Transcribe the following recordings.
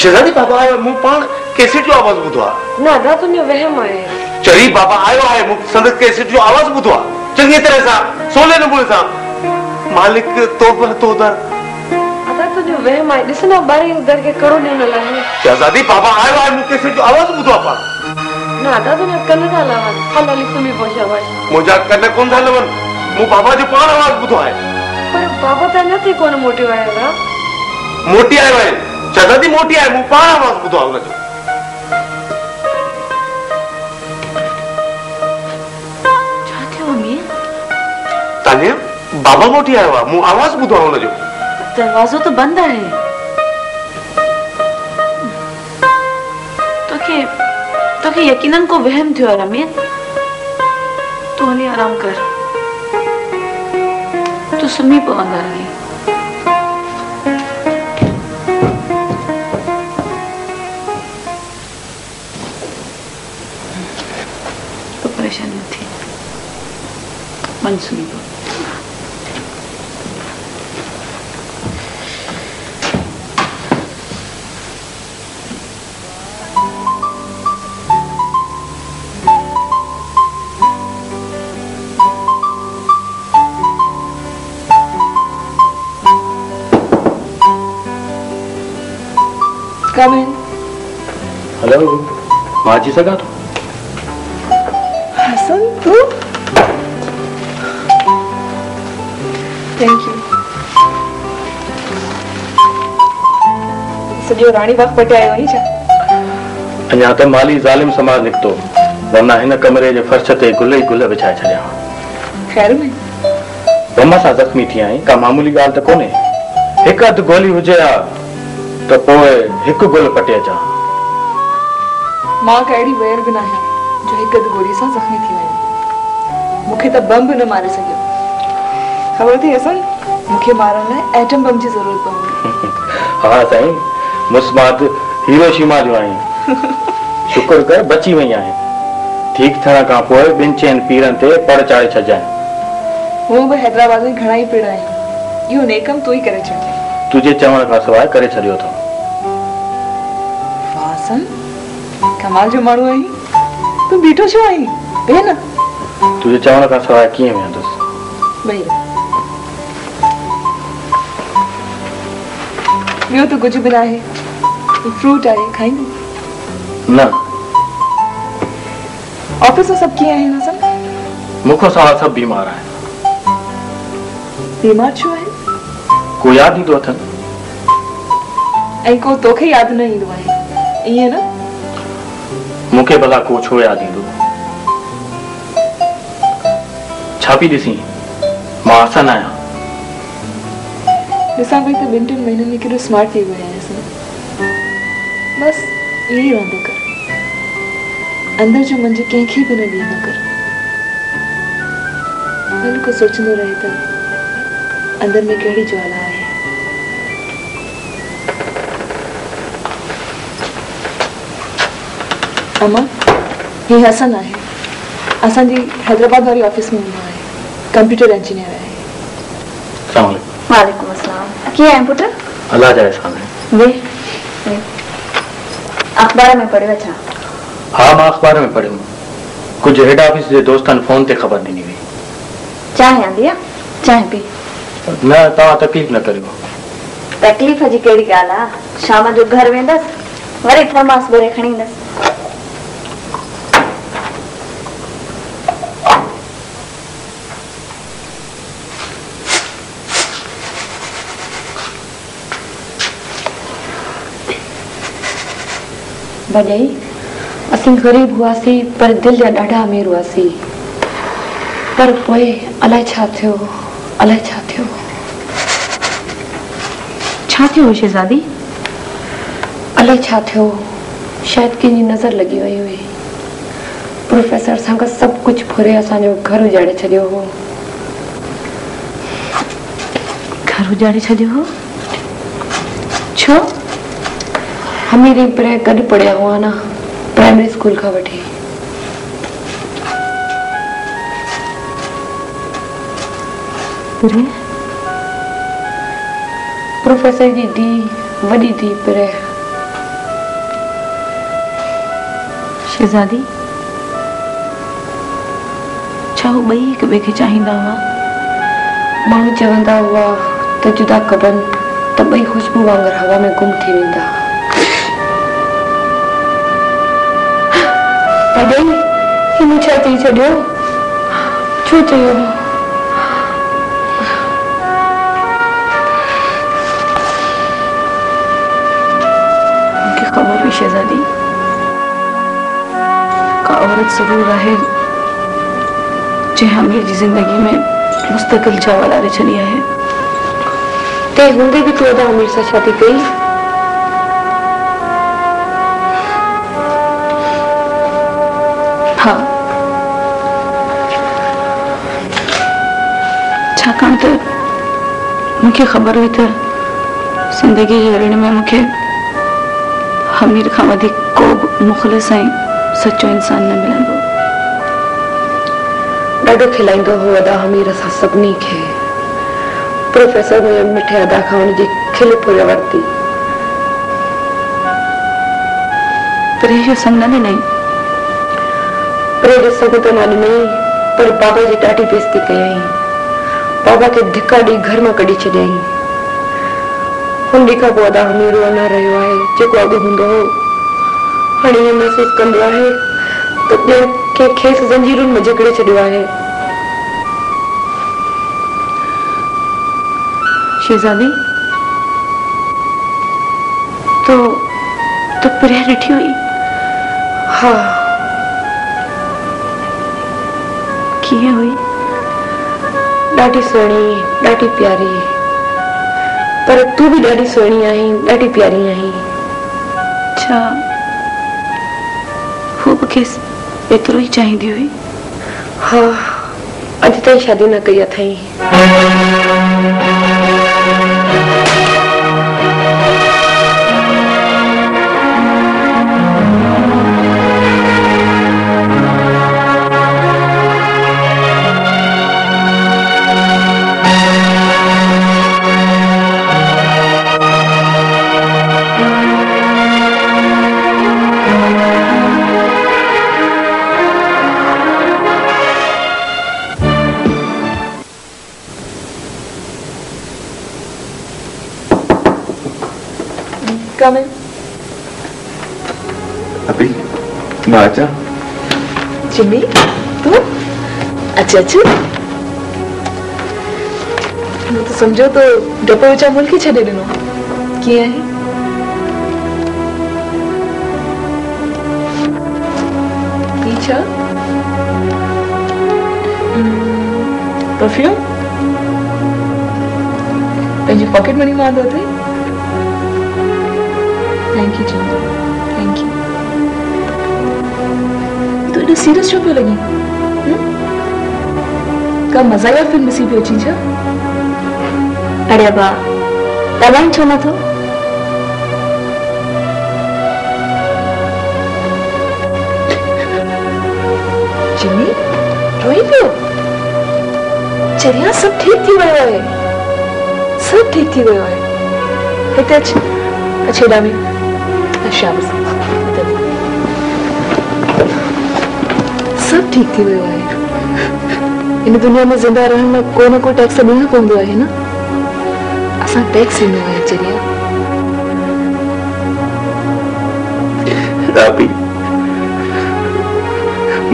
शहजादी बाबा आयो मूं पाण कैसेट जो आवाज ॿुधो आहे। ना दा तुंहिंजो वहम आहे। चरी बाबा आयो आहे मूं संदसि कैसेट जो आवाज ॿुधो आहे चङी तरह सां सोले नमूने सां। मालिक तोबा तो दर अदा तुंहिंजो वहम आहे। ॾिस न ॿारनि दर खे कड़ो ॾिनल आहे। शहजादी बाबा आयो आहे मूं कैसेट जो आवाज ॿुधो आहे पाण। ना दा तुंहिंजा कन था लवनि हाली सुम्ही पहुं शाबाश। मुंहिंजा कन कोन था लवनि मूं बाबा जो पाण आवाज ॿुधो आहे। पर बाबा त अञा ताईं कोन मोटियो आहे। मोटी आयो आहे शहजादी मोटी आहे मूं पाण आवाज ॿुधो आहे हुनजो। छा थियो मम्मी? ताने बाबा मोटी आयो आहे मूं आवाज ॿुधो आहे हुनजो। दरवाज़ो तो बंद है। तोखे यकीनन को वहम थियो रमीत। तू हली आराम कर। तू सुम्ही पवंदा रही। तो परेशान न थी मन सुनी पो। Come in. हेलो मां अची सघां थो? हसन तू? Thank you. सॼो रानी बाग पटे आयो नी छा? अञा त माली ज़ालिम समाज निकितो वरना हिन कमरे जे फर्श ते गुल ई गुल विछाए छॾिया। ख़ैर में बम सां ज़ख़्मी थी आई का मामूली ॻाल्हि त कोन्हे। हिकु अधु गोली हुजे हा तो पोइ हिकु गुल पटे अचां। मां का अहिड़ी वेर बि न आहे जो हिकु अधु गोली सां ज़ख़्मी थी वञे। मूंखे त बम बि न मारे सघियो। ख़बर थी हसन मूंखे मारण लाइ एटम बम जी ज़रूरत पवंदी। हा साईं मुस्मात हिरोशिमा जो आहीं। शुक्र कर बची वई आहीं। ठीक थियण खां पोइ ॿिनि चइनि पीरनि ते पड़ चाढ़े छॾजांइ। हूअं बि हैदराबाद में घणा ई पीड़ आहिनि इहो नेकम तू ही करे छॾ। तुझे चवण खां सवाइ करे छॾियो अथऊं। वासन कमाल जो माण्हू आहीं। तू बीठो छो आहीं? भेण तुझे चवण खां सवाइ कीअं वेहंदुसि? भई ॿियो त कुझु बि न आहे। फ्रूट आहे खाईंदी? न। ऑफिस में सभु कीअं आहिनि? असां मूंखां सवाइ सभु बीमार आहिनि। बीमार छो आहे? को यादि ईंदो अथनि ऐं को तोखे यादि न ईंदो आहे, ईअं न? मूंखे भला को छो यादि ईंदो? छा पई ॾिसी? मां आसन आहियां। ॾिसां पई त 2-3 महीननि में केॾो स्मार्ट थी वियो आहियां। बस इहो ई वांदो कर। अंदर जो मंज कंहिंखे बि न ॾींदो कर। हल को सोचंदो रहे त अंदर में कहिड़ी ज्वाला आहे। अमा ही हसन आहे, असांजी हैदराबाद वारी ऑफिस में हूंदो आहे, कंप्यूटर इंजीनियर आहे। अस्सलाम वालेकुम। वालेकुम अस्सलाम। कीअं आहे पुट? अल्लाह जा एहसान है। वे अखबार में पढ़ियो छा? हाँ, मां अखबार में पढ़ियो। कुछ हेड ऑफिस जे दोस्तनि फोन ते ख़बर ॾिनी हुई। चांहि आंदी आहे? चांहि पी। न, तव्हां तकलीफ़ न करियो। तकलीफ़ जी कहिड़ी ॻाल्हि आहे? शाम जो घर वेंदसि, वरी थर्मास भरे खणी ईंदसि। भॼई असीं ग़रीब हुआसीं पर दिलि जा ॾाढा अमीर हुआसीं। पर पोइ अलाए छा थियो, अलाए छा थियो। छा थियो शहज़ादी? अलाए छा थियो, शायदि कंहिंजी नज़र लॻी वई हुई। प्रोफेसर सां गॾु सभु कुझु फुरे असांजो घर उजाड़े छॾियो हो। घर उजाड़े छॾियो हो? छो? हमीरी पर गॾु पढ़िया हुआ न, प्राइमरी स्कूल खां वठी। प्रोफेसर जी धी, वॾी धी पर शहज़ादी छा हू ॿई हिक ॿिए खे चाहींदा हुआ? माण्हू चवंदा हुआ त जुदा कबनि त ॿई खुशबू वांगुरु हवा में गुम थी वेंदा। हिन छा चई छॾियो? छो चयो? मूंखे ख़बर हुई शहज़ादी, का औरत ज़रूर आहे जंहिं अमीर जी ज़िंदगी में मुस्तक़िल चावल वारे छॾी आहे। ते हूंदे बि तूं अदा अमीर सां शादी कई? हाँ, छाकाणि त मूंखे ख़बर हुई त ज़िंदगी जे रण में मूंखे अमीर खां वधीक को बि मुख़लिस ऐं सचो इंसान न मिलंदो। ॾाढो खिलाईंदो हो अदा अमीर सां सभिनी खे। प्रोफेसर मुंहिंजे मिठे अदा खां हुनजी खिल फुर वरिती, पर इहो संग न ॾिनई। प्रेड सघ त न ॾिनई, पर बाबा जी ॾाढी बेइज़ती कयई। बाबा खे धिका ॾेई घर मां कढी छॾियई। हुन ॾींहं खां पोइ अदा अमीर न रहियो आहे जेको अॻु हूंदो हो। हाणे ईअं महसूस कंदो आहे त ॼण कंहिं खेसि ज़ंजीरुनि में जकड़े छॾियो आहे। शहज़ादी तो प्रिया ॾिठी हुई? हाँ। कीअं हुई? ॾाढी सुहिणी, ॾाढी प्यारी। पर तूं बि ॾाढी सुहिणी आहीं, ॾाढी प्यारी आहीं। छा हू बि खेसि एतिरो ई चाहींदी हुई? हाँ, अॼु ताईं शादी न कई अथई। come in. अभी मां जा जिमी तू अच्छा अच्छा तो समझो तो डपो विचा मुल्क ही छॾे ॾिनो कीअं आहे ही छा परफ्यूम पंहिंजी पॉकेट मनी मां ॾिनो अथई thank you Jimmy thank you तो एॾो सीरियस छो पियो लॻी का मज़ाक़िया फिल्म ॾिसी पियो अची छा अरे बा ॻाल्हाइण छो नथो जिमी रोई पियो चरिया सब ठीक थी वियो आहे सब ठीक थी वियो आहे हिते अच हेॾा में शाबाश सब ठीक थी वियो आहे इन दुनिया में जिंदा रहण लाइ को न को टैक्स ॾियणो पवंदो आहे न असां टैक्स ॾिनो आहे चरिया अभी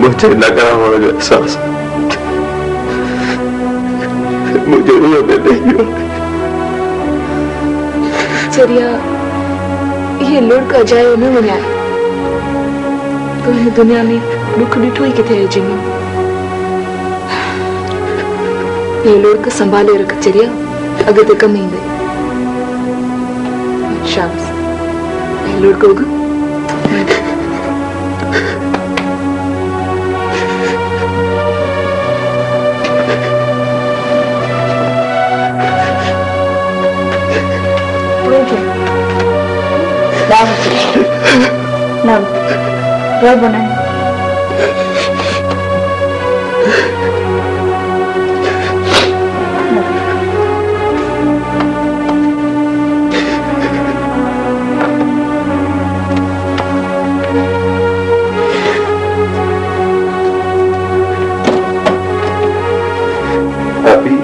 मुझे लगा हुआ जो एहसास मुझे रोने नहीं हो चरिया ये लुढ़क अजायो न वञाए तो हिन दुनिया में दुख ॾिठो ई किथे आहे जिमी ये लुढ़क संभाले रख चरिया अॻिते कम ईंदे शाबाश ऐं लुढ़क उग नाम रोय बनाए अभी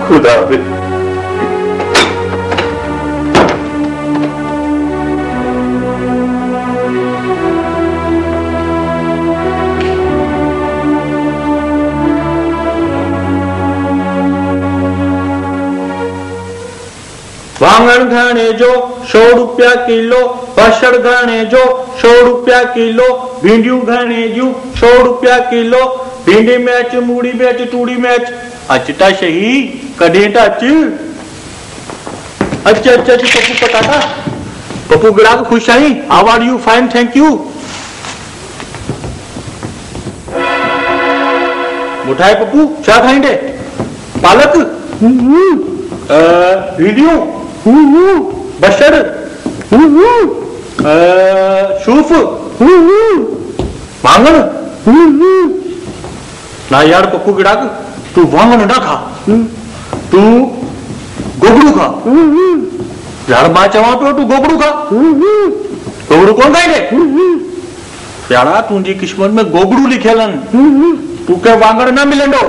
खुदा हाफिज वांगण घणे जो 100 रुपया किलो बसर घणे जो 100 रुपया किलो भिंडियूं घणे जूं 100 रुपया किलो भिंडी में अच मूड़ी में अच तूड़ी में अच अचता सही कॾहिं त अच अच अच पप्पू पटाटा पप्पू गिराक खुश I how are you fine thank you मुठाए पप्पू छा खाईंदे पालक भिंडियूं बसर सूफ वांगण ना यार पप्पू गिराक तू वांगण ना खा तू गोगड़ू खा यार मां चवां पियो तू गोगड़ू खा गोगड़ू कौन खाईंदे यारा तुंहिंजी किस्मत में गोगड़ू लिखियल आहिनि तू के वांगण न मिलंदो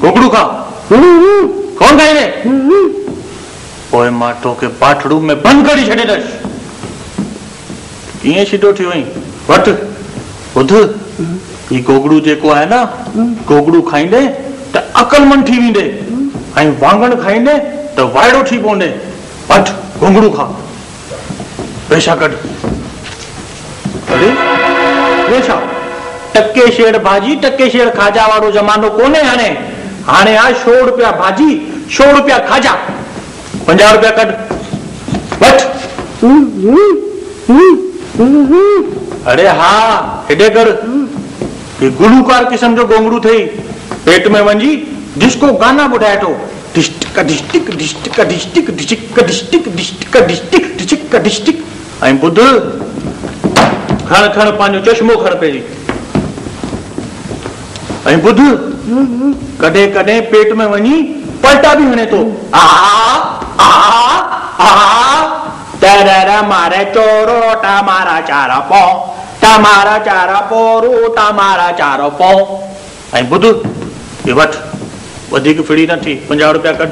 गोगड़ू खा कौन खाईंदे ओए मां तोखे बाथरूम में बंद करी छॾींदसि कीअं सिधो थियो आहीं वठ ॿुध ही गोगड़ू जेको आहे न गोगड़ू खाईंदे त अकलमंद थी वेंदे ऐं वांगण खाईंदे त वाइड़ो थी पवंदे वठ गोगड़ू खा पैसा कढ अरे ॿियो छा टके शेर भाॼी टके शेर खाजा वारो ज़मानो कोन्हे हाणे हाणे आहे 100 रुपया भाॼी 100 रुपया खाजा 50 रुपया कढ वठ अरे हाँ हेॾे कर कि गुलूकार किस्म जो गोंगड़ू थई पेट में वञी डिस्को गाना ॿुधाए थो district district district district district district district district district district ऐं ॿुध खण खण पंहिंजो चश्मो खण पहिरीं ऐं ॿुध कॾहिं कॾहिं पेट में वञी पलटा भी हणे तो आ आ आ तररा मारे चोरो टमारा चारा पो टमारा चारा पोरो टमारा चारो पो ऐं बुध ये वठ वधिक फिड़ी न थी 50 रुपया कढ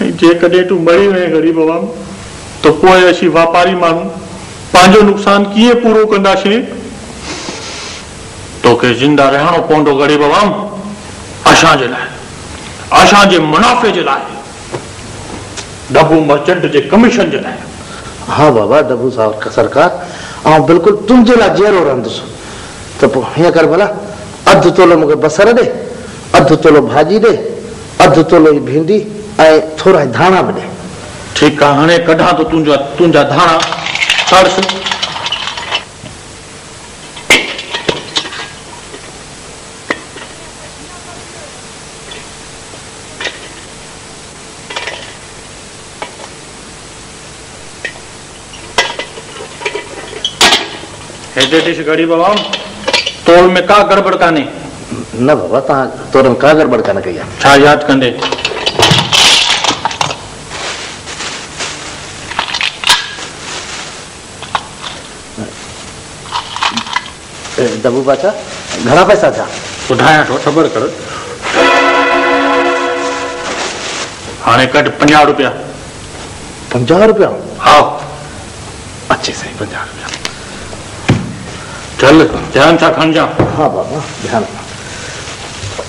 जे कदे तू मरी वे गरीब आवाम तो पोइ असी व्यापारी मानू पांजो नुकसान किए पूरो कंदासीं तो के जिंदा रहणो पवंदो गरीब आवाम असां जे लाइ असां जे मुनाफ़े जे लाइ डब्बू मर्चेंट जे कमीशन जे लाइ। हाँ बाबा डब्बू साहब सरकार ऐं बिल्कुलु तुंहिंजे लाइ जहिड़ो रहंदुसि त पोइ हीअं कर भला अधु तोलो मूंखे बसर ॾे, अधु तोलो भाॼी ॾे, अधु तोलो ई भिंडी ऐं थोरा धाणा बि ॾे। ठीकु आहे हाणे कढां तो तुंहिंजा धाणा तड़स। हेॾे ॾिस गरीब आवाम तोल में का गड़बड़ कान्हे। न बाबा तव्हां तोर में का गड़बड़ कान कई आहे। छा यादि कंदे डब्बू बाचा घणा पैसा थिया? ॿुधायां थो ख़बर कर। हाणे कढ 50 रुपया। 50 रुपया? हा अच्छे सही 50 रुपया। चल ध्यान सां खणिजां। हाँ बाबा ध्यान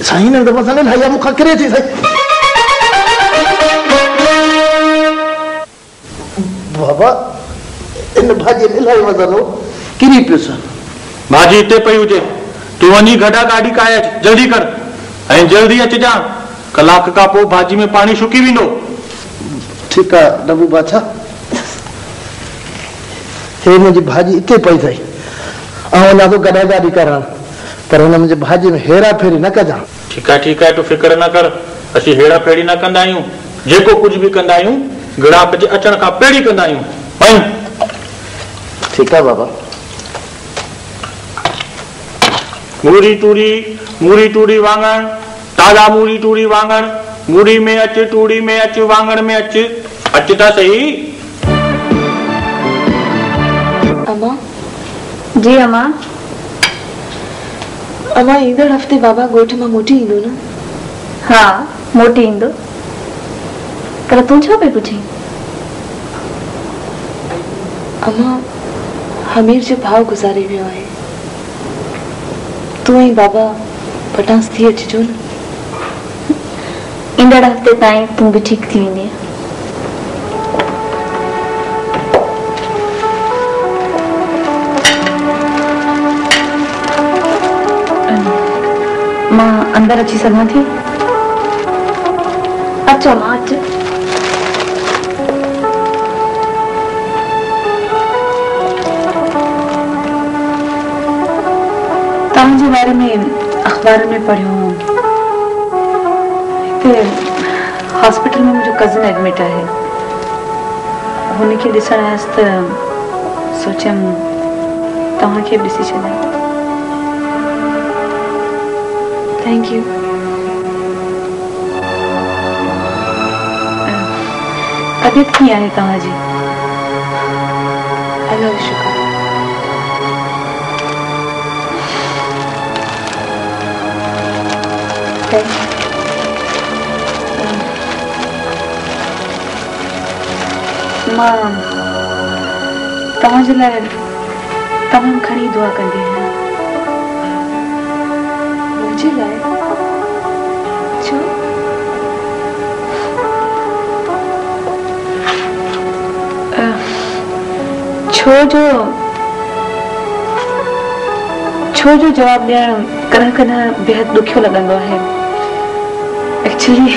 साईं ने दफ़ा सां लाया मूंखां किरे थी साईं। बाबा इन भाॼी में इलाही मसालो किरी पियो सर। भाॼी हिते पई हुजे तूं वञी गॾा गाॾी काए अच जल्दी कर ऐं जल्दी अचिजां कलाक खां पोइ भाॼी में पाणी सुकी वेंदो। ठीकु आहे डब्बू बाछा हे मुंहिंजी भाॼी हिते पई अथई ऐं वञा थो गॾा गाॾी करणु पर हुन मुंहिंजी भाॼी में हेरा फेरी न कजां। ठीकु आहे तूं फिक्र न कर असीं हेड़ा फेरी न कंदा आहियूं जेको कुझु बि कंदा आहियूं ग्राहक जे अचण खां पहिरीं कंदा आहियूं। ठीकु आहे बाबा। मूरी तूरी वांगण ताज़ा मूरी तूरी वांगण मूरी में अच तूड़ी में अच वांगण में अच था सही। अम्मा जी अम्मा। अम्मा ईंदड़ हफ़्ते बाबा ॻोठ मां मोटी ईंदो न? हा मोटी ईंदो पर तूं छा पई पुछी? अम्मा हमीर जो भाव गुज़ारे वियो आहे तूं ऐं बाबा पटांस थी अचिजो न। ईंदड़ हफ़्ते ताईं तूं बि ठीकु थी वेंदी। मां अंदर अची सघां थी? अचो मां अच। तव्हांजे बारे में अखबार में पढ़ियो हिते हॉस्पिटल में मुंहिंजो कज़न एडमिट आहे हुनखे ॾिसण आयसि त सोचियमि तव्हांखे बि ॾिसी छॾियां। Thank you. तबियत कीअं आहे तव्हांजी? अल्लाह जो शुक्र। मां तव्हांजे लाइ तमामु घणी दुआ कंदी आहियां। मुंहिंजे लाइ? छो? छो जो जवाब ॾियणु कॾहिं कॾहिं बेहद ॾुखियो लॻंदो आहे। एक्चुअली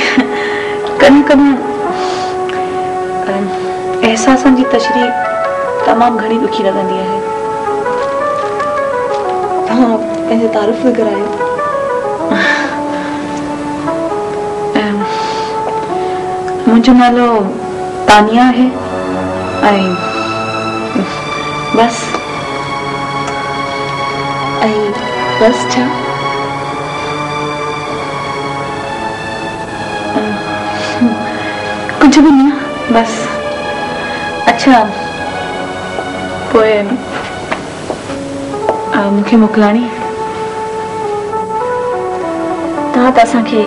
कॾहिं कॾहिं एहसासनि जी तशरीह तमामु घणी ॾुखी लॻंदी आहे। तव्हां पंहिंजे तारीफ़ न करायो। मुंहिंजो नालो तानिया आहे ऐं बस छा? कुछ भी नहीं बस। अच्छा पोइ मूंखे मोकिलाणी? तव्हां त असांखे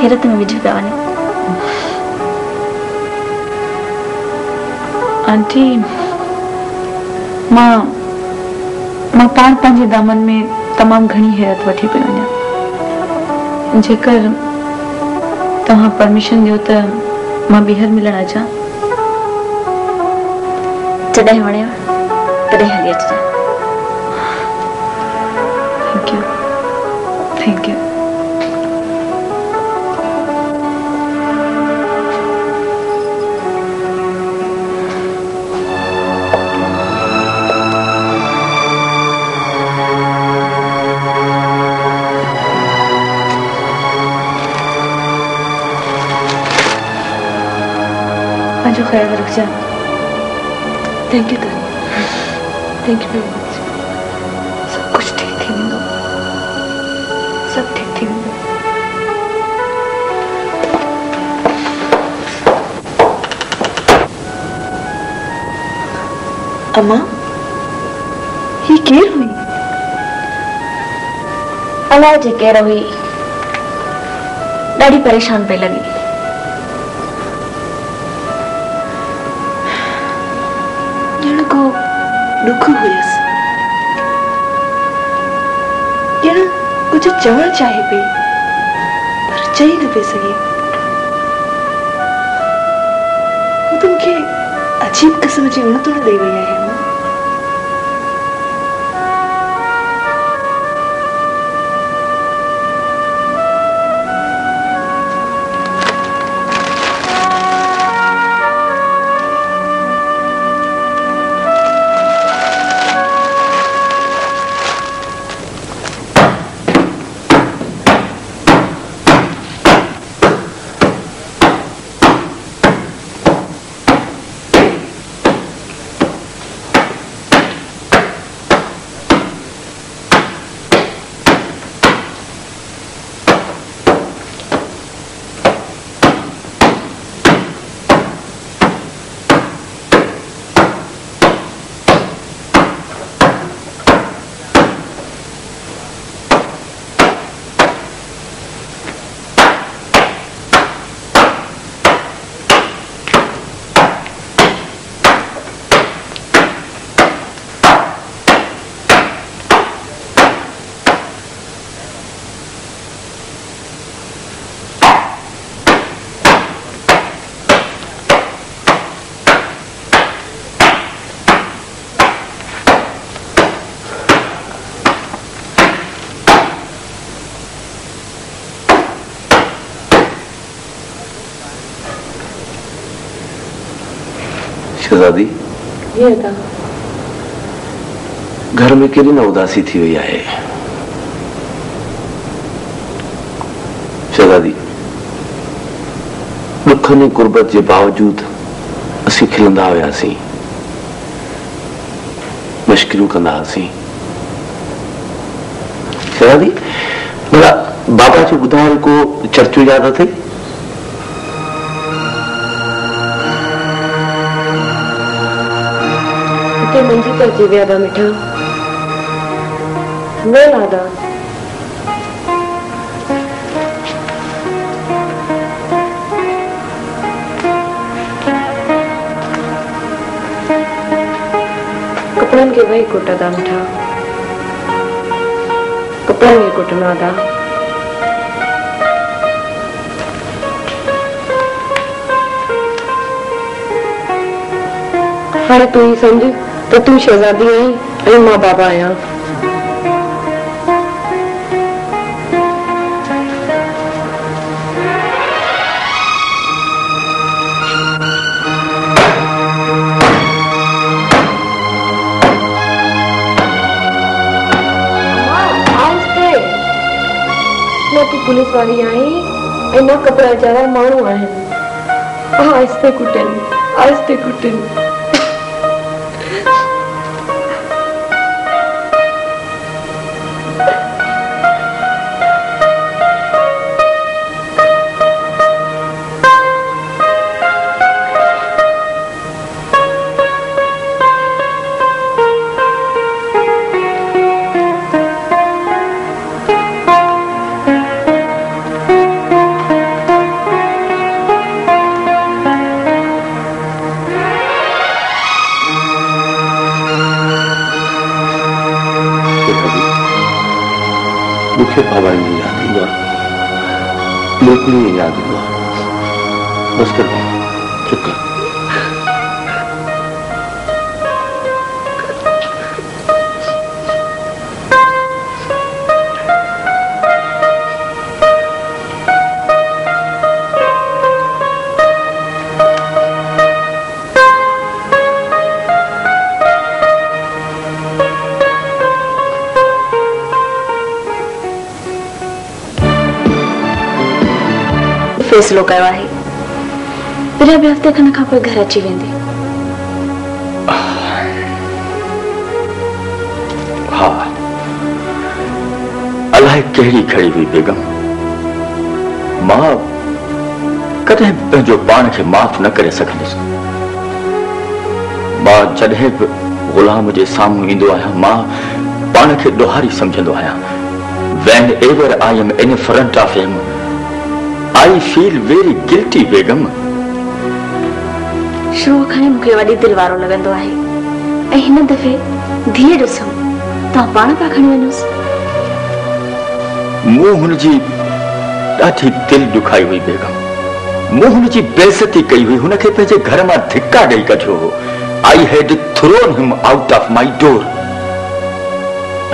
हैरत में विझी पिया वञो। आंटी मां पाण पंहिंजे दामन में तमामु घणी हैरत वठी पई वञा। जेकर तव्हां परमिशन ॾियो त मां ॿीहर मिलण अचां। जॾहिं वणेव तॾहिं हली अचिजां। Thank you thank you. जो ख्याल रखजा। Thank you Tania, thank you very much. सब कुछ ठीक थी वेंदो, सब ठीक थी वेंदो। अम्मा ही केर हुई? अलाए जे केर हुई, ॾाढी परेशान पई लॻी। दुख हुयसि, ॼण कुझु चवणु चाहे पई पर चई न पई सघे। हू त मूंखे अजीब क़िस्म जी उणितुण ॾेई वई आहे। शहजादी घर में केड़ी न उदासी थी वही है। शहजादी दुखनी कुर्बत के बावजूद असी खिलंदा हुआसीं, मश्किरियूं कंदा हुआसीं। शहजादी भला बाबा जो ॿुधायल को चर्चो याद अथई? मंजी पर जी व्यादा मिठा मैं लादा कपड़न के वही कोटा दा मिठा कपड़न के कोटना दा हाणे तू ही समझ तो तू शहजादी आई ऐं मां बाबा आया। न तू पुलिस वाली आई ऐं न कपड़ा जरा माण्हू आहिनि। आहिस्ते कुटनि आहिस्ते कुटनि। मूंखे बाबा जी याद ईंदो आहे, बिल्कुल ही याद ईंदो आहे। बस कर चुप कर। फैसलो कयो आहे, बिना बि हफ़्ते खन खां पोइ घर अची वेंदे। हा, अलाए कहिड़ी खड़ी हुई बेगम। मां कॾहिं बि पंहिंजो पाण खे माफ़ न करे सघंदुसि। मां जॾहिं बि ग़ुलाम जे साम्हूं ईंदो आहियां, मां पाण खे ॾोहारी सम्झंदो आहियां। Whenever I am in front of him, I feel very guilty, बेगम। शुरू खां ई मूंखे वॾी दिलि वारो लॻंदो आहे, ऐं हिन दफ़े धीअ ॾिसो तव्हां पाण पिया खणी वञोसि। मूं हुनजी ॾाढी दिलि ॾुखाई हुई बेगम। मूं हुनजी बेइज़ती कई हुई, हुनखे पंहिंजे घर मां धिका ॾेई कढियो हो। I had thrown him out of my door।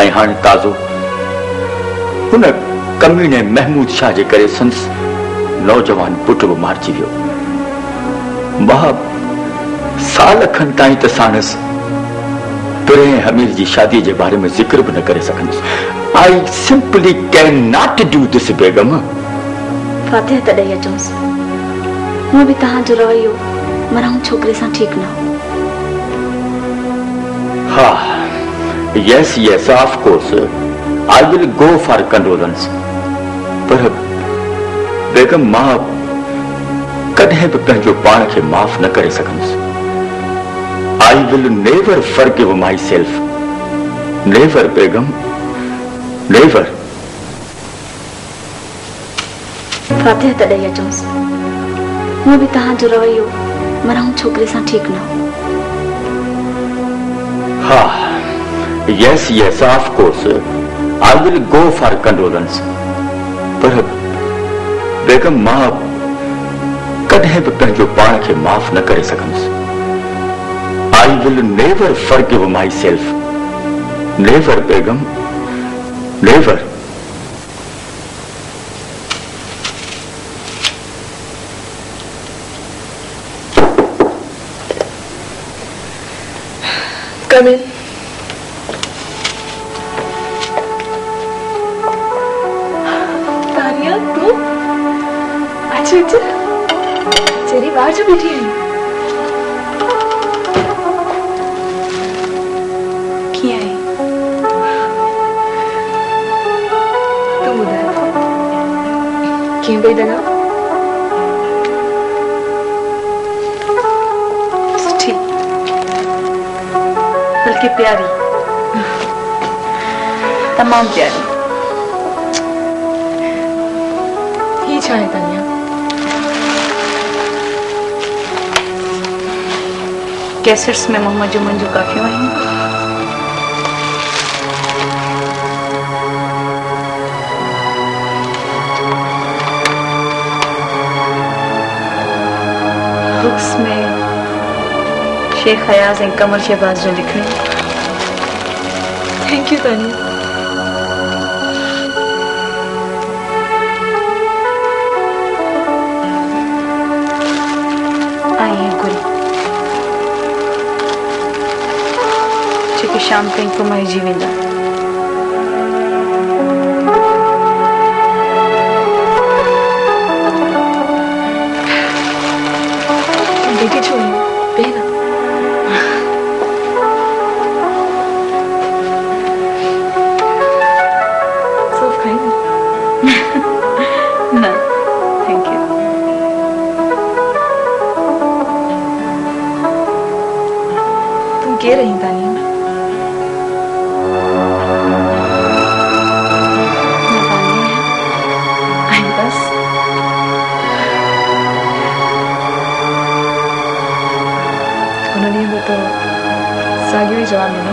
ऐं हाणे ताज़ो हुन कमीने महमूद शाह जे करे संस नौजवान पुट बि मारिजी वियो। मां साल खन ताईं त साणसि तुरें हमीर जी शादी जे बारे में ज़िक्र बि न करे सघंदुसि। I simply cannot do this, Begum. Fatih त ॾेई अचोसि। हूअं बि तव्हांजो रवैयो मराऊं छोकिरे सां ठीकु न हो। हा, yes, of course, I will go for condolence। पर बेगम, मां कॾहिं बि पंहिंजो पाण खे माफ़ न करे सघंदुसि। I will never forgive myself। Never, Begum, never। Fatih त ॾेई अचोसि। हूअं बि तव्हांजो रवैयो मराऊं छोकिरे सां ठीकु न हो। हा, yes, of course, I will go for condolence। पर बेगम, मां कॾहिं बि पंहिंजो पाण खे माफ़ न करे सघंदुसि। I will never forgive myself। Never, Begum, never। Come in। Tania, तू अच्छा तेरी बाहर जो बैठी है। क्या है? तू उधर क्यों बैठा ना? ठीक, बल्कि प्यारी, तमाम प्यारी। ही चाहे तानिया। कैसेट्स में मोहम्मद जो मंजू काफी वहीं। बुक्स में शेख हयाज ऐं कमर शहबाज जो लिखणी। Thank you Tania. शाम ताईं घुमाइजी वेंदा। बेटी छोड़ी बेना। सब खाएंगे? ना, थैंक यू। तुम कह रही तानिया? तो साॻियो ई जवाब ॾिनो।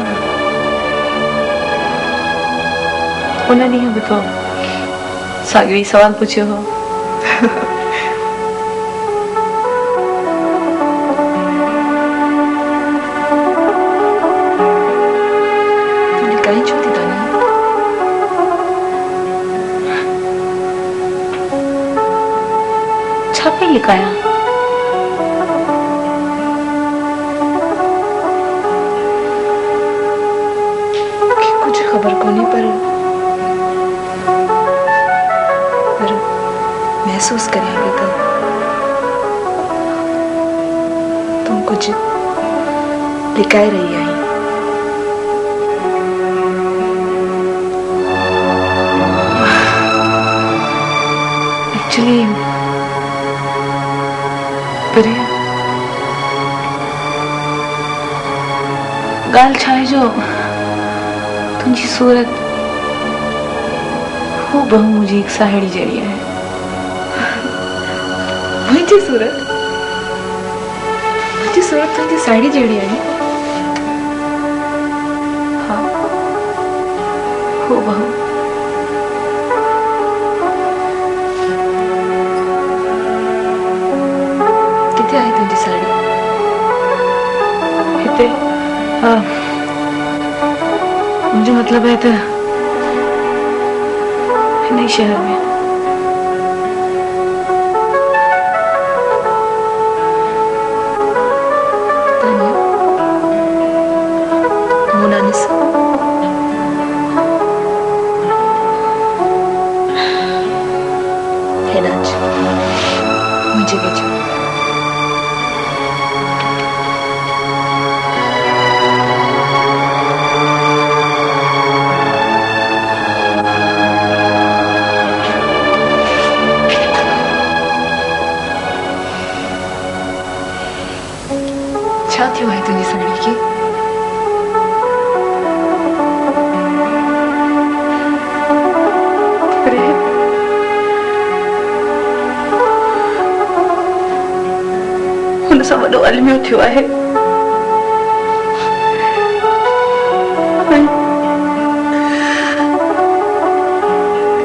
उन ॾींहुं बि तो साॻियो ई सवाल पुछियो हो। लिखाया कुछ खबर को नहीं, पर महसूस करेंगे तो तुम कुछ लिखाए रही आई। एक्चुअली गाल छाए जो तुझी सूरत वो बहु मुझी एक साहेड़ी जड़ी है। मुझी सूरत तुझी साहेड़ी जड़ी है। हाँ वो बहु किथे आई तुझी साड़ी? हिते मुझे मतलब है तो नई शहर में। मुझे बेचो क्यों है तुझे साड़ी की? हुन सां वॾो अलमियो थियो आहे।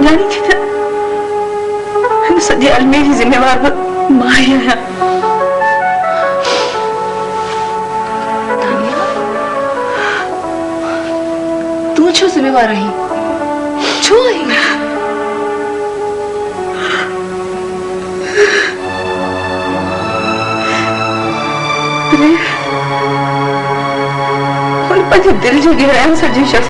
यानी थी त हिन सॼे अलमे जी ज़िम्मेवार बि मां ई आहियां। छो जिम्मेवार रही? छो आई? दिल जो गहराइयों सां जी शख्स